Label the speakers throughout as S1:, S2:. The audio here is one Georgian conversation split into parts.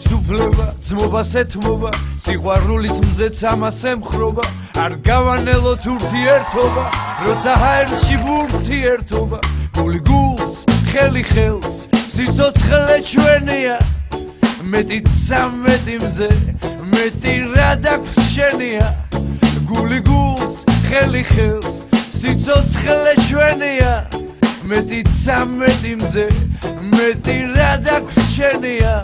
S1: თავისუფლება ძმობას ეთმობა სიყვარულის მზეც ამას ემხრობა არ გავანელოთ ურთიერთობა როცა ჰაერში ბურთიერთობა გული გულს ხელი ხელს სიცოცხლე ჩვენია მეტი 13 მზე მეტი რა დაგვს შენია გული გულს ხელი ხელს სიცოცხლე ჩვენია მეტი 13 მზე მეტი რა დაგვს შენია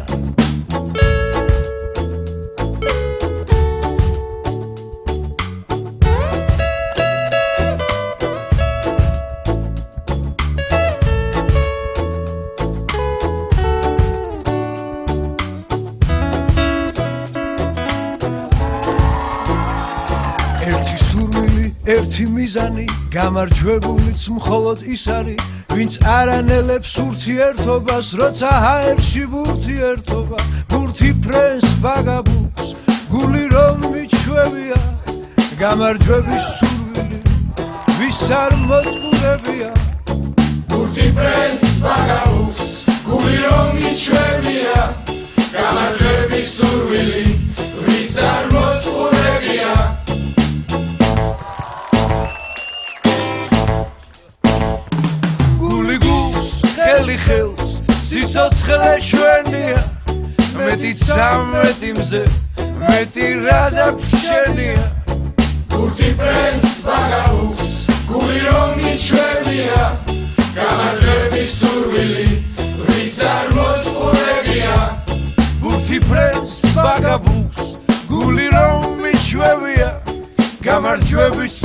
S1: ერთი მიზანი გამარჯვებულიც მხოლოდ ის არის ვინც არ ანელებს ურთიერთობას როცა ჰაერში ბურთიერთობა ბურთი ფრენს ბაგაბუს გული რომ მიჩვევია გამარჯვების სურვილი ვის არ მოწყურებია
S2: ბურთი ფრენს ბაგაბუს გული რომ მიჩვევია გამარჯვების სურვილი ვის არ მოწყურებია
S1: ხელი ხელს სიცოცხლე ჩვენია მეტი 13 მზე მეტი რა დაგვს შენია
S2: ბურთი ფრენს ბაგაბუს გული რომ მიჩვევია გამარჯვების სურვილი ვის არ მოწყურებია
S1: ბურთი ფრენს ბაგაბუს გული რომ მიჩვევია გამარჯვების